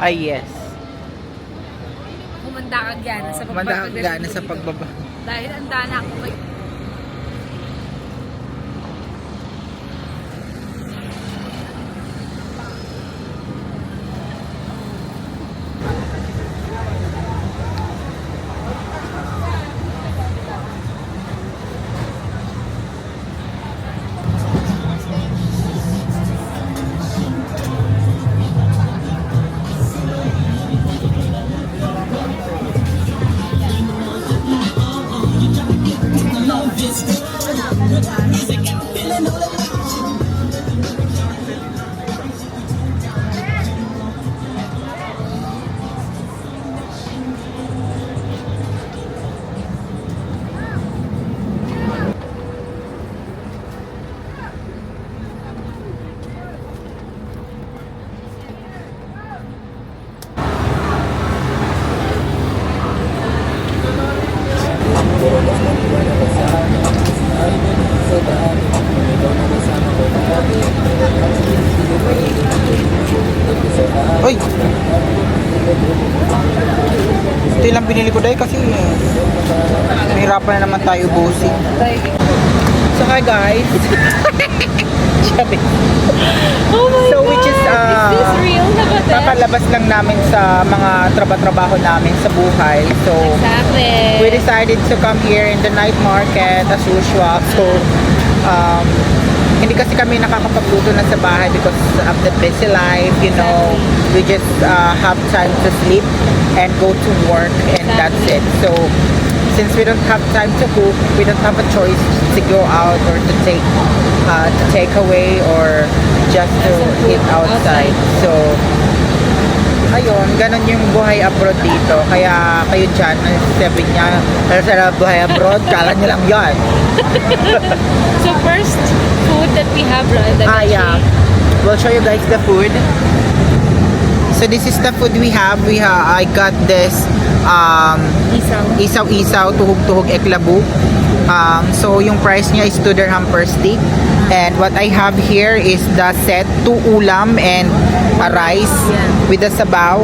Ay, yes. Kumanda ka gana sa pagbaba. Kumanda ka gana sa pagbaba. Dahil ang dana ako kay... Uy! Ito lang binili ko dahil kasi mahirapan na naman tayo busin. So hi guys! Sabi. Oh my So God! which is this real na ba that? kakalabas lang namin sa mga trabaho namin sa buhay. So Exactly. we decided to come here in the night market as usual. So hindi kasi kami nakakapagluto na sa bahay because of the busy life, you know. We just have time to sleep and go to work and that's it. So since we don't have time to cook, we don't have a choice to go out or to take away or just to eat outside. So ayun, ganun yung buhay abroad dito. Kaya kayo dyan, sabi niya, sa buhay abroad, kala nyo lang yan. So first food that we have, right? Yeah. We'll show you guys the food. So this is the food we have. I got this isaw-isaw, tuhog-tuhog eklabu. So yung price niya is 2 dirham per stick. And what I have here is the set, 2 ulam and a rice with the sabaw.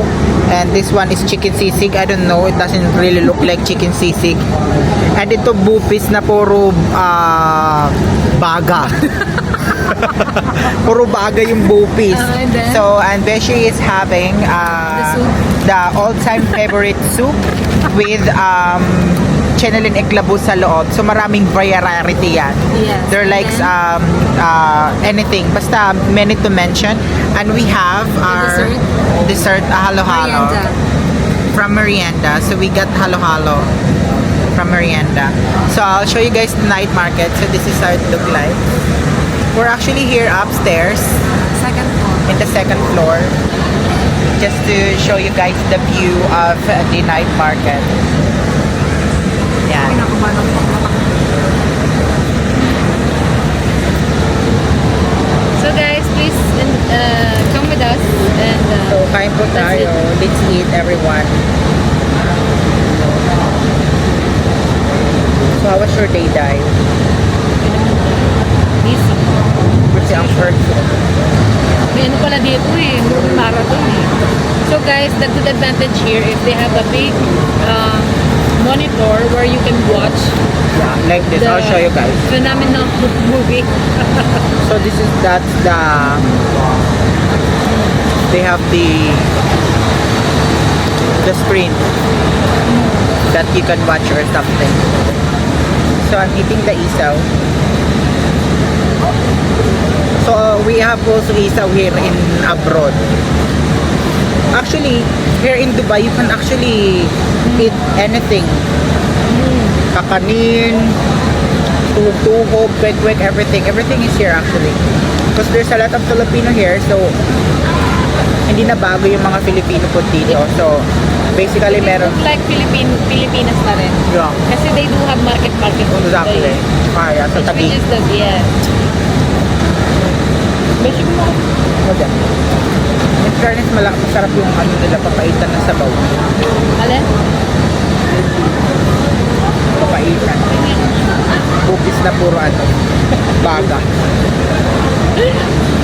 And this one is chicken sisig. I don't know, it doesn't really look like chicken sisig. And ito bupis na puro baga. Puro baga yung bupis. So, and Beshi is having the all-time favorite soup with chenelin eklabu sa loob. So, maraming variety yan. Yes. They're like anything. Basta many to mention. And we have our dessert halo-halo. From Merienda. So, we got halo-halo from Merienda. So, I'll show you guys the night market. So, this is how it look like. We're actually here upstairs Second floor. in the second floor just to show you guys the view of the night market. Yeah. So guys, please come with us and So, kain po tayo. Let's eat, everyone. So, how was your day, Dai? busy. Kasi ang first. May ano pala dito eh, marathon eh. So guys, the good advantage here is they have a big monitor where you can watch Yeah, like this. I'll show you guys. phenomenal movie. So, that's the... They have the screen that you can watch or something. So, I'm eating the isaw. So, we have also isaw here in abroad. Actually, here in Dubai, you can actually eat anything. Kakanin, tuhog-tuhog, kwek-kwek, everything. Everything is here actually. Because there's a lot of Filipino here, so hindi na bago yung mga Filipino food dito. So, basically They meron... look like Pilipinas na rin. Yeah. Kasi they do have market. Exactly. Yeah, sa tabi. Which is the, yeah. Medyo mo. In fairness, masarap yung ano nila, papaitan na sabaw. Alin? Papaitan. Bupis na puro ano, baga.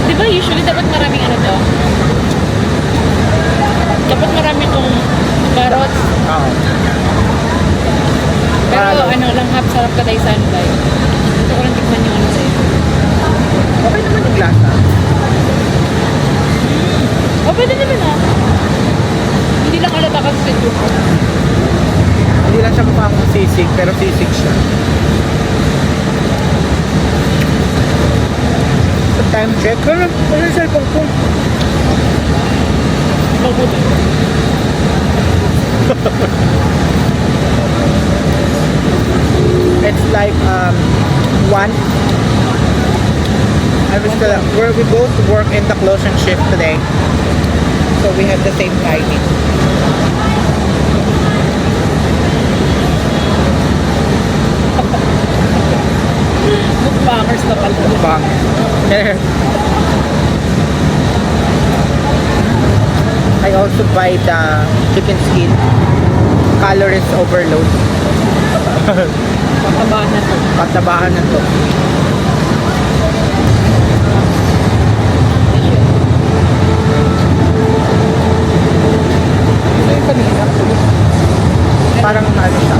Di ba usually dapat maraming ano to? naman ah. Hindi lang alata kasi sa joke. Hindi lang siya mukhang sisig, pero sisig siya. Sa time check, ano yung cellphone ko? Mabuti. It's like 1. I was still, we both work in the closing shift today. So we have the same timing. Mukbangers na pala. Bang. I also buy the chicken skin. Calories overload. Patabahan na to. Patabahan na to. Ito yung kanina. Parang ano siya.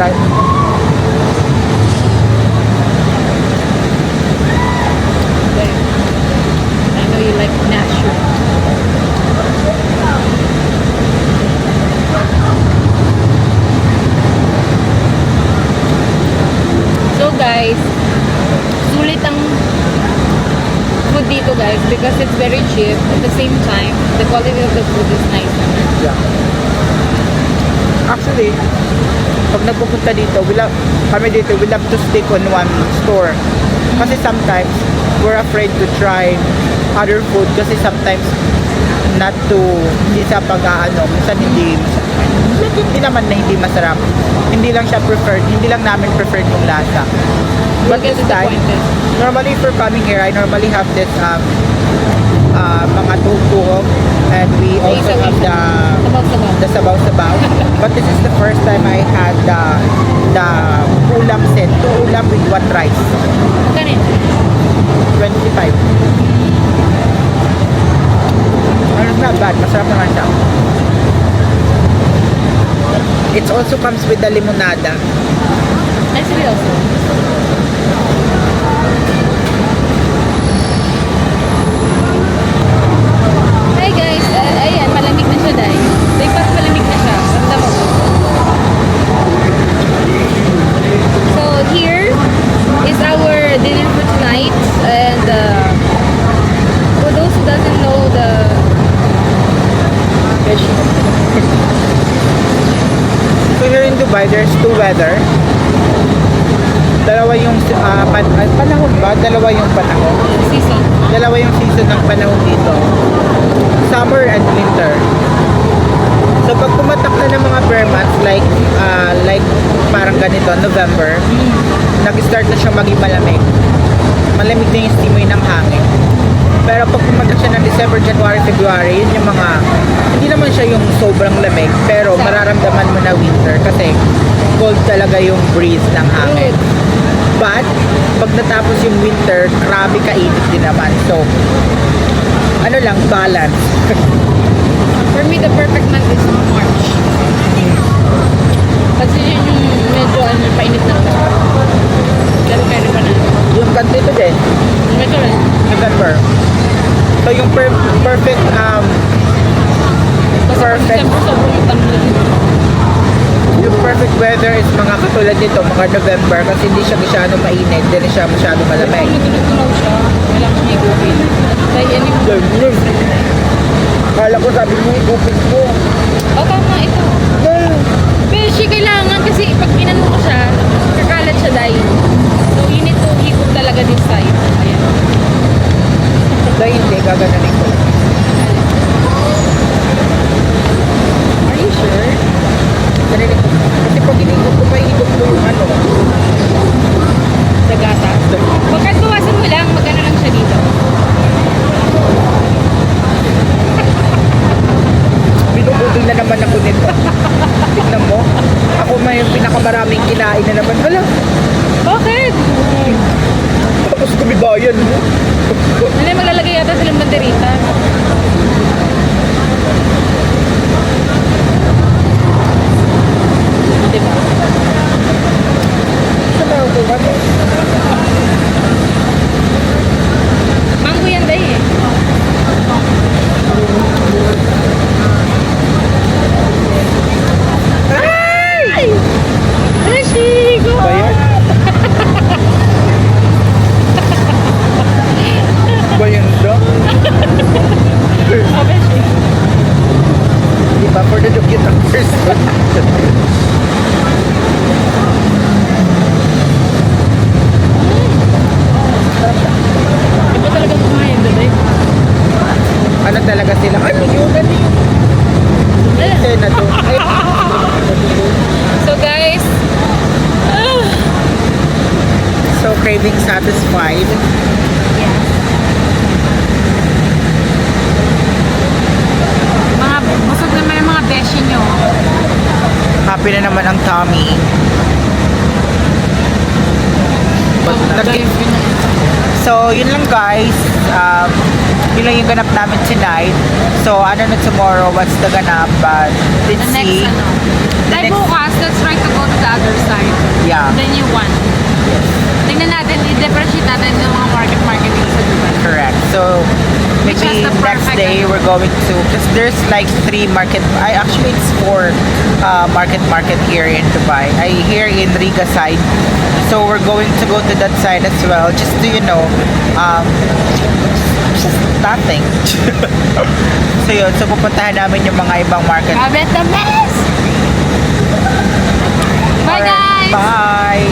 Right. I know you like natural. So guys, sulit ang food dito guys because it's very cheap. At the same time, the quality of the food is nice. Yeah. Actually, pag nagpupunta dito, kami dito, we love to stick on one store. Kasi sometimes, we're afraid to try other food kasi sometimes not to, hindi sa pag-aano, minsan hindi naman na hindi masarap. Hindi lang siya preferred, hindi lang namin preferred yung lasa. But We'll get this time, disappointed. normally for coming here, I normally have this mga tuhog and we also have the sabaw-sabaw. But this is the first time I had the ulam set, 2 ulam with 1 rice. Kanin. 25. Well, it's not bad. Masarap naman siya. It also comes with the limonada. Nice to be also. Hi guys, ayan, malamig na siya dahil. Breakfast malamig na siya. Ramdam mo. So here is our dinner for tonight and for those who doesn't know the fish. So here in Dubai, there's 2 weather. Dalawa yung panahon ba? Dalawa yung panahon. Season. Dalawa yung season ng panahon dito. Summer and winter. So pag pumatak na ng mga bare months like parang ganito, November, nag-start na siya maging malamig. Malamig na yung simoy ng hangin. Pero pag pumatak siya ng December, January, February, yun yung mga, hindi naman siya yung sobrang lamig, pero mararamdaman mo na winter kasi cold talaga yung breeze ng hangin. But, pag natapos yung winter, grabe kainit din naman. So, ano lang, balance. For me, the perfect month is March. Kasi yun yung medyo painit na to. Pero kaya pa na. Yung ganito din, Medyo rin. November. So, yung perfect, Kasi pag December, sobrang itanong. yung perfect weather is mga katulad nito, mga November, kasi hindi siya masyado mainit, hindi siya masyado malamig. Kung natunog siya, kailangan siya igupin. Dahil yan yung... Kala ko sabi mo, igupin mo. O tama, ito. Beshi, kailangan kasi pag ginano ko siya, kakalat siya dahil. So, you need to higop talaga this side. Ayan. Dahil hindi, gagananin ko. Are you sure? Ganun ko. Kasi pag hinigop ko, mahigop ko yung ano. Sa gata. Pagkat bawasan mo lang, magano lang siya dito. Binubudol na naman ako nito. Tignan mo. Ako may yung pinakamaraming kinain na naman. Hala, Bakit? tapos kumibayan mo. Ano, maglalagay yata silang banderita. Diba? Sama ko ano. Mango yan dahil eh. look at the person. Iba talaga kumain, diba? Ano talaga sila? Ay, yun na yun. Kaya na to. Ay, So guys, so craving satisfied. mga busog naman yung mga beshi nyo. Happy na naman ang tummy. So, yun lang guys. Yun lang yung ganap namin tonight. So, ano na tomorrow, what's the ganap? But, let's The next see. ano. The Like next- bukas, let's try to go to the other side. Yeah, The new one. Tingnan natin, i-differentiate natin yung mga market dito sa Dubai. correct. So, Which maybe has the next perfect day ano. we're going to, because there's like 3 market, actually it's 4 market here in Dubai. Here in Riga side. So, we're going to go to that side as well, just to, just nothing. So yun, so pupuntahan namin yung mga ibang market. Grabe, the best! Bye Alright, guys! bye!